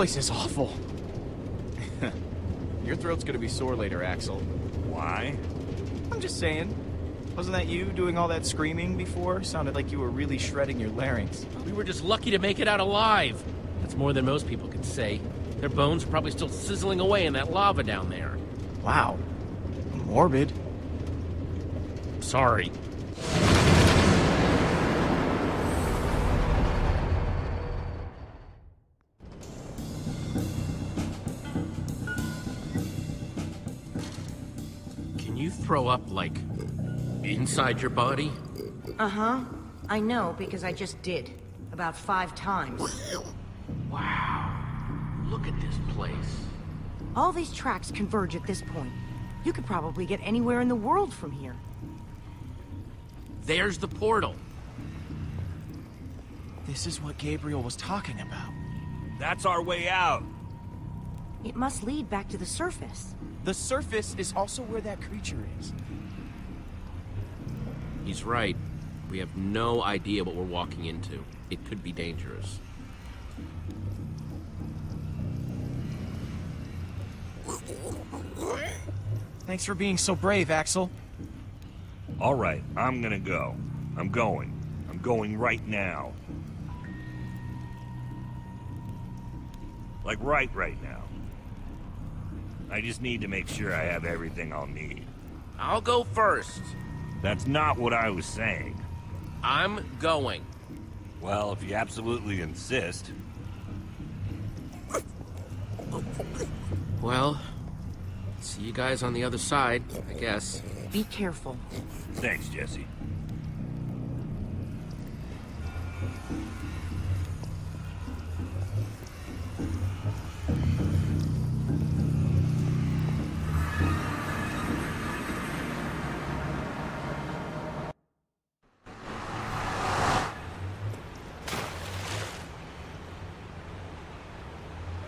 place is awful. Your throat's gonna be sore later, Axel. Why? I'm just saying. Wasn't that you doing all that screaming before? Sounded like you were really shredding your larynx. We were just lucky to make it out alive. That's more than most people could say. Their bones are probably still sizzling away in that lava down there. Wow. Morbid. Sorry. Can you throw up, like, inside your body? Uh-huh. I know, because I just did. About 5 times. Wow. Look at this place. All these tracks converge at this point. You could probably get anywhere in the world from here. There's the portal. This is what Gabriel was talking about. That's our way out. It must lead back to the surface. The surface is also where that creature is. He's right. We have no idea what we're walking into. It could be dangerous. Thanks for being so brave, Axel. All right, I'm gonna go. I'm going. I'm going right now. Like right now. I just need to make sure I have everything I'll need. I'll go first. That's not what I was saying. I'm going. Well, if you absolutely insist. Well, see you guys on the other side, I guess. Be careful. Thanks, Jesse.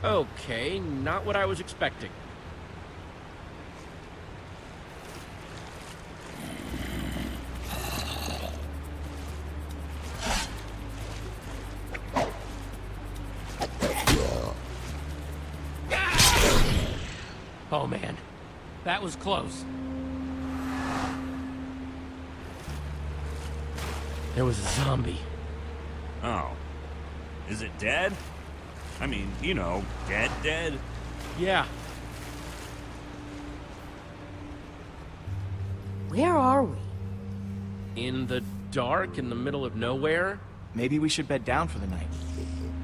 Okay, not what I was expecting. Oh man, that was close. There was a zombie. Oh. Is it dead? I mean, you know, dead? Yeah. Where are we? In the dark, in the middle of nowhere? Maybe we should bed down for the night.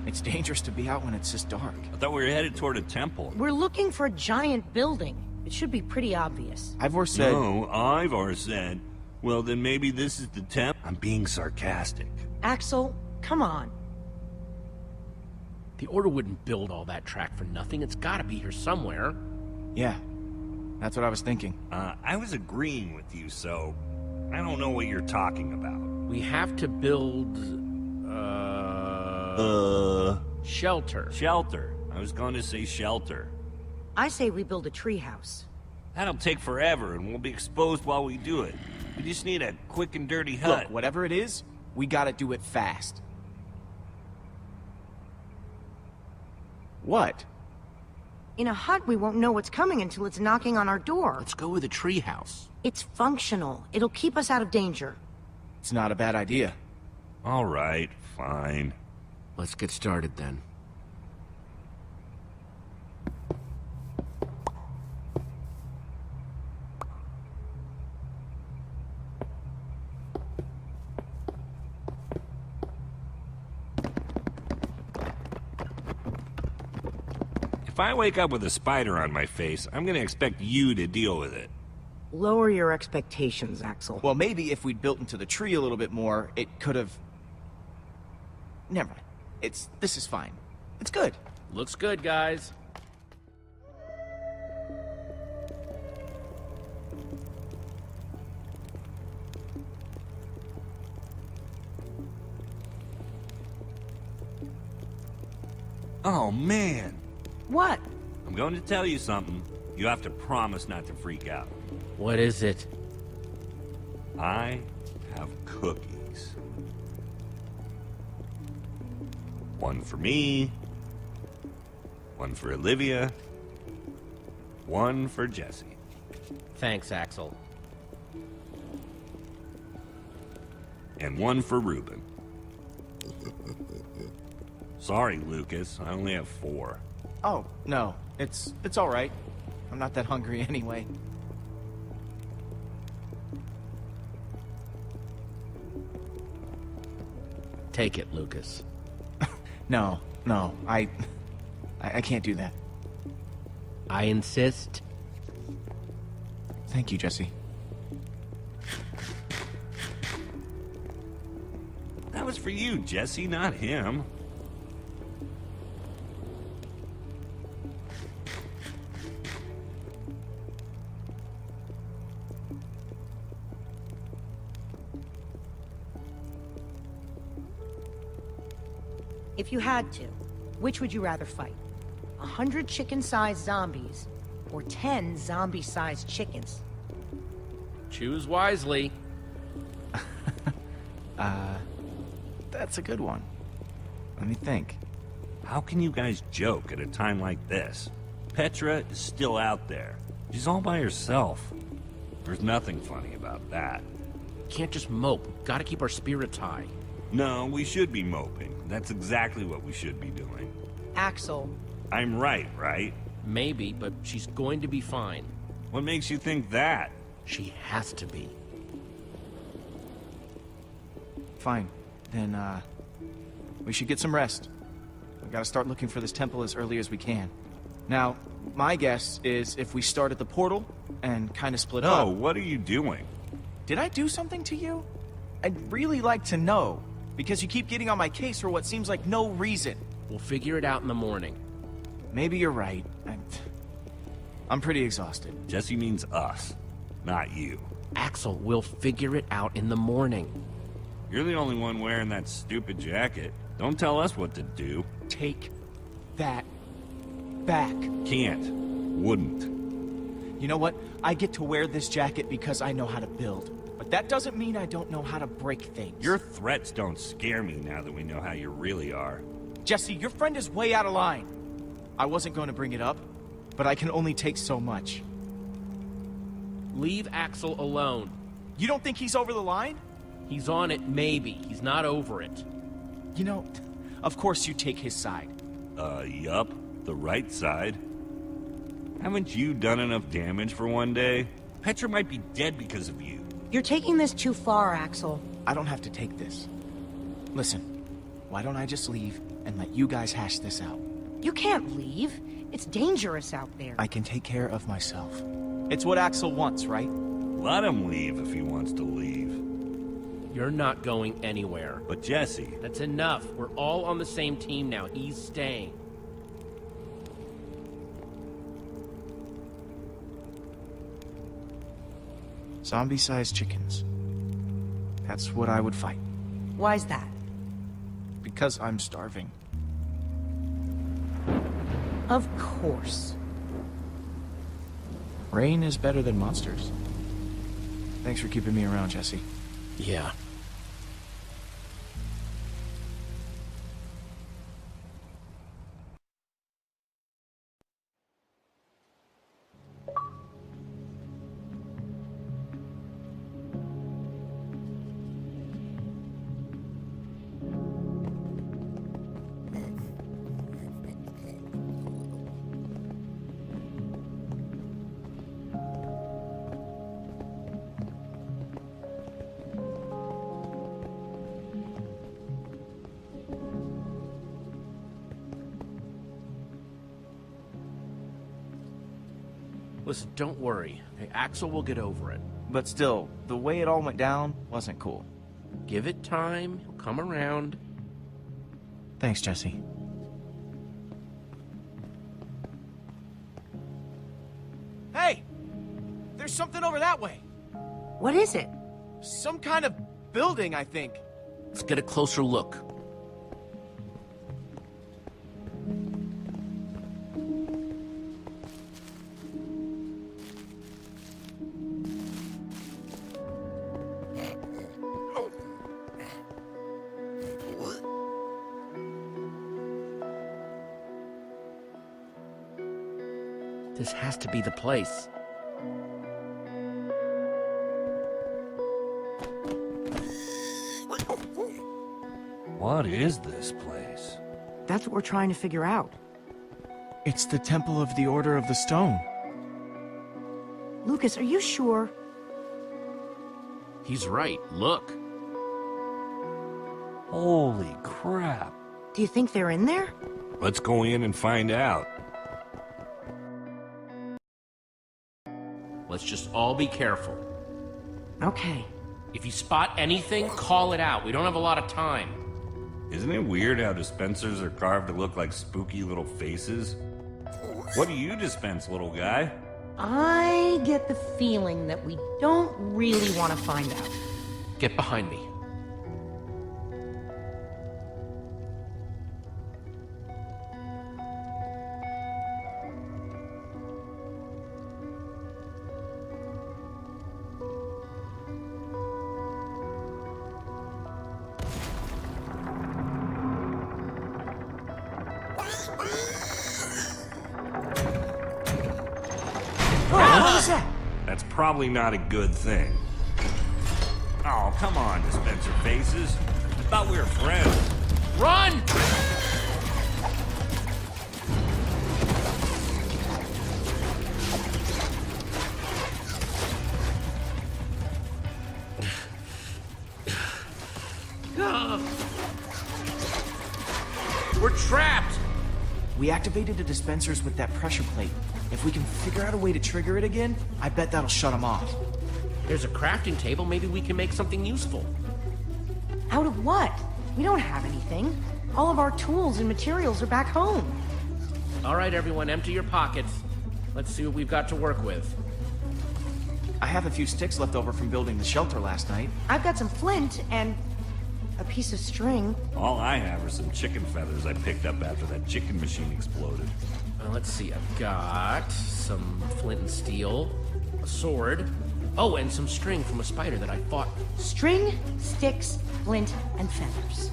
It's dangerous to be out when it's this dark. I thought we were headed toward a temple. We're looking for a giant building. It should be pretty obvious. Ivor said... No, Ivor said, well, then maybe this is the temple. I'm being sarcastic. Axel, come on. The Order wouldn't build all that track for nothing. It's gotta be here somewhere. Yeah, that's what I was thinking. I was agreeing with you, so I don't know what you're talking about. We have to build... Shelter. Shelter. I was going to say shelter. I say we build a treehouse. That'll take forever, and we'll be exposed while we do it. We just need a quick and dirty hut. Look, whatever it is, we gotta do it fast. What? In a hut, we won't know what's coming until it's knocking on our door. Let's go with a treehouse. It's functional. It'll keep us out of danger. It's not a bad idea. All right, fine. Let's get started then. If I wake up with a spider on my face, I'm gonna expect you to deal with it. Lower your expectations, Axel. Well, maybe if we'd built into the tree a little bit more, it could have... Never mind. This is fine. It's good. Looks good, guys. Oh, man. What? I'm going to tell you something. You have to promise not to freak out. What is it? I have cookies. One for me, One for Olivia. One for Jesse. Thanks, Axel. And one for Reuben. Sorry, Lucas. I only have 4. Oh, no. It's all right. I'm not that hungry anyway. Take it, Lucas. No, I can't do that. I insist. Thank you, Jesse. That was for you, Jesse, not him. If you had to, which would you rather fight? 100 chicken-sized zombies, or 10 zombie-sized chickens? Choose wisely. That's a good one. Let me think. How can you guys joke at a time like this? Petra is still out there. She's all by herself. There's nothing funny about that. Can't just mope. Gotta keep our spirits high. No, we should be moping. That's exactly what we should be doing. Axel, I'm right, right? Maybe, but she's going to be fine. What makes you think that? She has to be. Fine. Then, we should get some rest. We gotta start looking for this temple as early as we can. Now, my guess is if we start at the portal and kind of split up... No, what are you doing? Did I do something to you? I'd really like to know, because you keep getting on my case for what seems like no reason. We'll figure it out in the morning. Maybe you're right. I'm pretty exhausted. Jesse means us, not you. Axel, we'll figure it out in the morning. You're the only one wearing that stupid jacket. Don't tell us what to do. Take that back. Can't. Wouldn't. You know what? I get to wear this jacket because I know how to build. But that doesn't mean I don't know how to break things. Your threats don't scare me now that we know how you really are. Jesse, your friend is way out of line. I wasn't going to bring it up, but I can only take so much. Leave Axel alone. You don't think he's over the line? He's on it, maybe. He's not over it. You know, of course you take his side. Yup. The right side. Haven't you done enough damage for one day? Petra might be dead because of you. you're taking this too far, Axel. I don't have to take this. Listen, why don't I just leave and let you guys hash this out? You can't leave. It's dangerous out there. I can take care of myself. It's what Axel wants, right? Let him leave if he wants to leave. You're not going anywhere. But Jesse... That's enough. We're all on the same team now. He's staying. Zombie-sized chickens. That's what I would fight. Why's that? Because I'm starving. Of course. Rain is better than monsters. Thanks for keeping me around, Jesse. Yeah. Listen, don't worry. Okay, Axel will get over it. But still, the way it all went down wasn't cool. Give it time. He'll come around. Thanks, Jesse. Hey! There's something over that way! What is it? Some kind of building, I think. Let's get a closer look. This has to be the place. What is this place? That's what we're trying to figure out. It's the Temple of the Order of the Stone. Lucas, are you sure? He's right. Look. Holy crap. Do you think they're in there? Let's go in and find out. Let's just all be careful. Okay. If you spot anything, call it out. We don't have a lot of time. Isn't it weird how dispensers are carved to look like spooky little faces? What do you dispense, little guy? I get the feeling that we don't really want to find out. Get behind me. That's probably not a good thing. Oh, come on, dispenser faces. I thought we were friends. Run! We're trapped! We activated the dispensers with that pressure plate. If we can figure out a way to trigger it again, I bet that'll shut them off. There's a crafting table. Maybe we can make something useful. Out of what? We don't have anything. All of our tools and materials are back home. All right, everyone, empty your pockets. Let's see what we've got to work with. I have a few sticks left over from building the shelter last night. I've got some flint and a piece of string. All I have are some chicken feathers I picked up after that chicken machine exploded. Let's see, I've got some flint and steel, a sword, oh, and some string from a spider that I fought. String, sticks, flint, and feathers.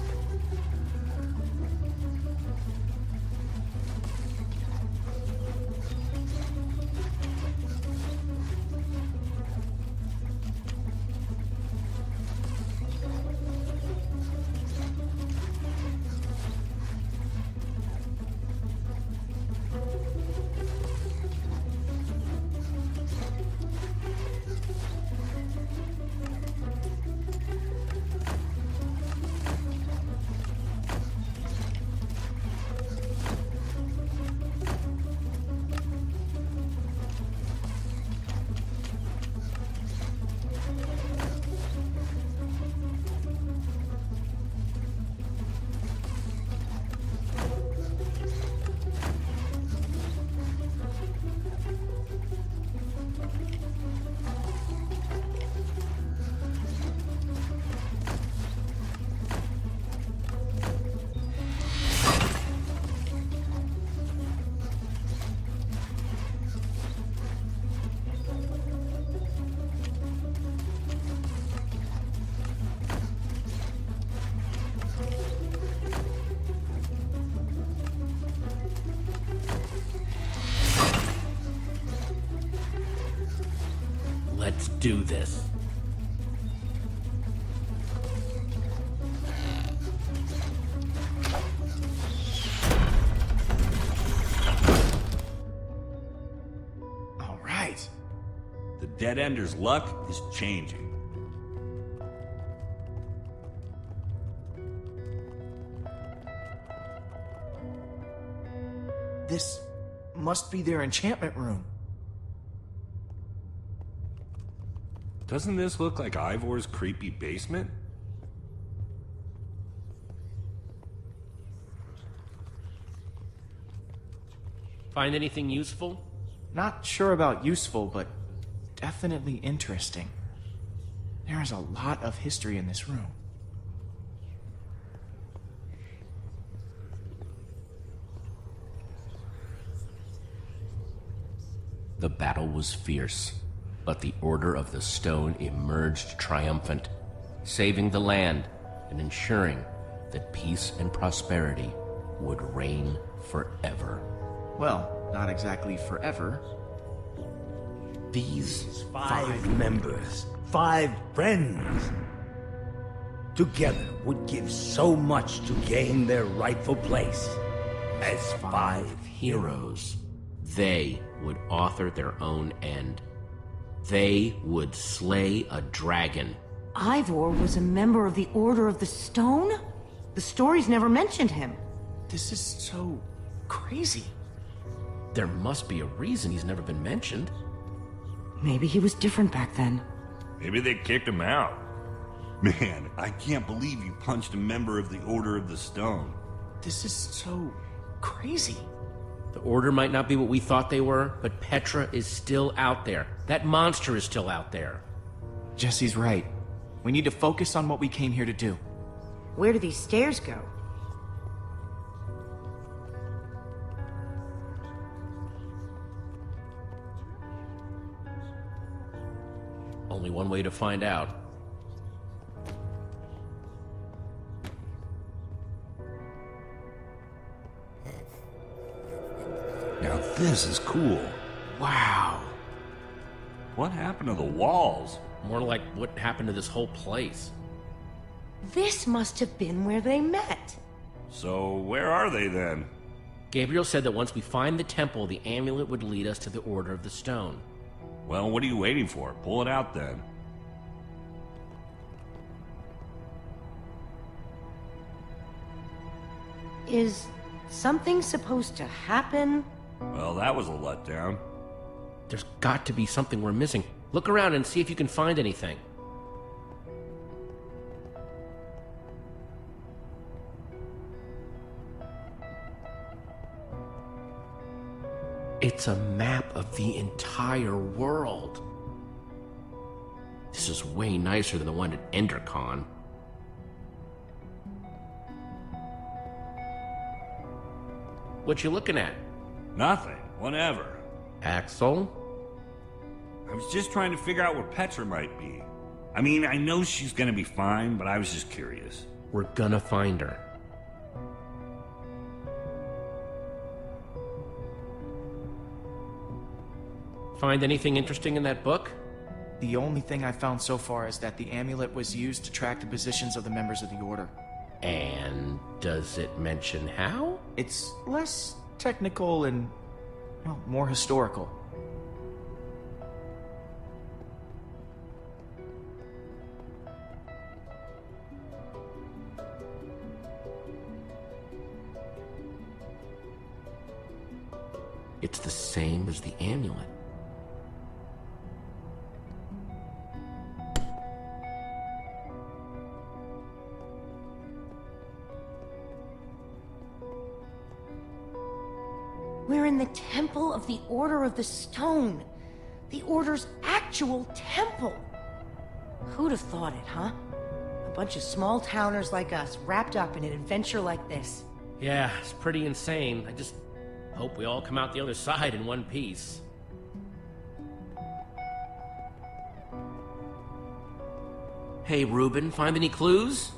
Let's do this. All right. The Dead Ender's luck is changing. This must be their enchantment room. Doesn't this look like Ivor's creepy basement? Find anything useful? Not sure about useful, but definitely interesting. There is a lot of history in this room. The battle was fierce, but the Order of the Stone emerged triumphant, saving the land and ensuring that peace and prosperity would reign forever. Well, not exactly forever. These 5 members, 5 friends. Together would give so much to gain their rightful place as 5 heroes. They would author their own end. They would slay a dragon. Ivor was a member of the Order of the Stone? The stories never mentioned him. This is so crazy. There must be a reason he's never been mentioned. Maybe he was different back then. Maybe they kicked him out. Man, I can't believe you punched a member of the Order of the Stone. This is so crazy. The Order might not be what we thought they were, but Petra is still out there. That monster is still out there. Jesse's right. We need to focus on what we came here to do. Where do these stairs go? Only one way to find out. Now this is cool. Wow. What happened to the walls? More like what happened to this whole place. This must have been where they met. So where are they then? Gabriel said that once we find the temple, the amulet would lead us to the Order of the Stone. Well, what are you waiting for? Pull it out then. Is something supposed to happen? Well, that was a letdown. There's got to be something we're missing. Look around and see if you can find anything. It's a map of the entire world. This is way nicer than the one at Endercon. What you looking at? Nothing. Whatever. Axel? I was just trying to figure out where Petra might be. I mean, I know she's gonna be fine, but I was just curious. We're gonna find her. Find anything interesting in that book? The only thing I found so far is that the amulet was used to track the positions of the members of the Order. And does it mention how? It's less technical and, well, more historical. It's the same as the amulet. We're in the Temple of the Order of the Stone. The Order's actual temple. Who'd have thought it, huh? A bunch of small-towners like us wrapped up in an adventure like this. Yeah, it's pretty insane. I just hope we all come out the other side in one piece. Hey, Reuben, find any clues?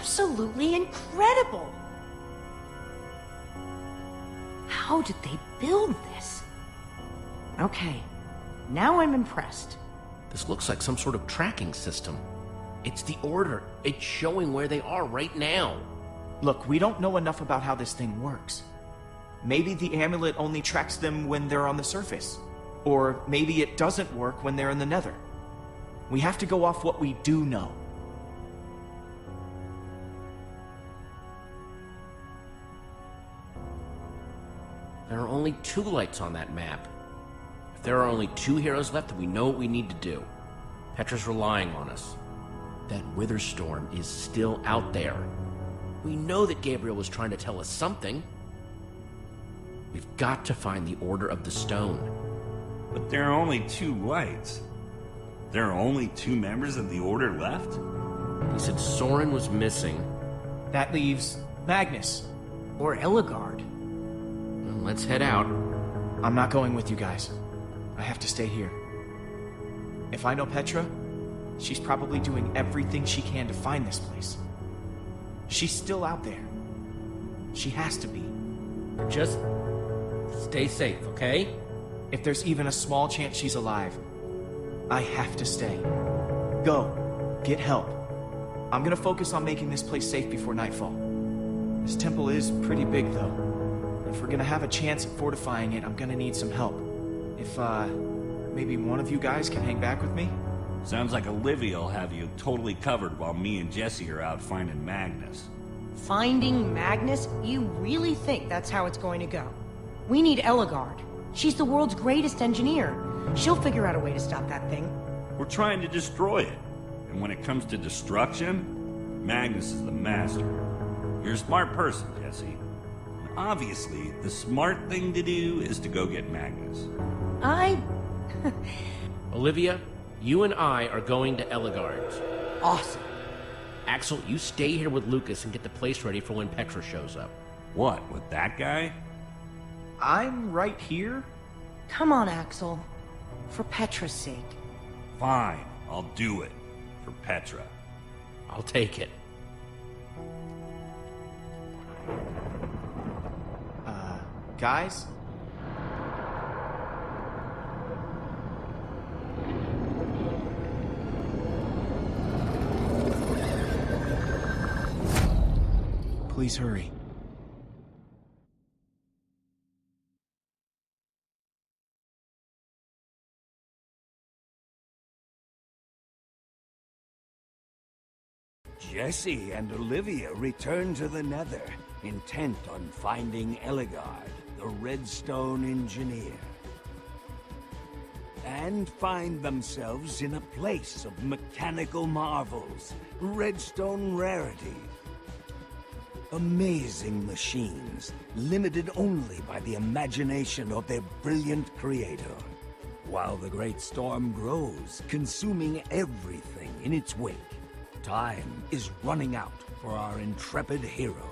absolutely incredible. How did they build this? Okay, now I'm impressed. This looks like some sort of tracking system. It's the Order. It's showing where they are right now. Look, we don't know enough about how this thing works. Maybe the amulet only tracks them when they're on the surface. Or maybe it doesn't work when they're in the Nether. We have to go off what we do know. There are only 2 lights on that map. If there are only 2 heroes left, then we know what we need to do. Petra's relying on us. That Witherstorm is still out there. We know that Gabriel was trying to tell us something. We've got to find the Order of the Stone. But there are only 2 lights. There are only 2 members of the Order left? He said Soren was missing. That leaves Magnus. Or Ellegaard. Well, let's head out. I'm not going with you guys. I have to stay here. If I know Petra, she's probably doing everything she can to find this place. She's still out there. She has to be. Just stay safe, okay? If there's even a small chance she's alive, I have to stay. Go. Get help. I'm gonna focus on making this place safe before nightfall. This temple is pretty big, though. If we're gonna have a chance at fortifying it, I'm gonna need some help. If, maybe one of you guys can hang back with me? Sounds like Olivia will have you totally covered while me and Jesse are out finding Magnus. Finding Magnus? You really think that's how it's going to go? We need Ellegaard. She's the world's greatest engineer. She'll figure out a way to stop that thing. We're trying to destroy it. And when it comes to destruction, Magnus is the master. You're a smart person, Jesse. And obviously, the smart thing to do is to go get Magnus. Olivia, you and I are going to Ellegaard's. Awesome. Axel, you stay here with Lucas and get the place ready for when Petra shows up. What, with that guy? I'm right here? Come on, Axel. For Petra's sake. Fine, I'll do it. For Petra. I'll take it. Guys? Please hurry. Jesse and Olivia return to the Nether, intent on finding Ellegaard, the Redstone engineer. And find themselves in a place of mechanical marvels, redstone rarities. Amazing machines, limited only by the imagination of their brilliant creator. While the great storm grows, consuming everything in its wake, time is running out for our intrepid heroes.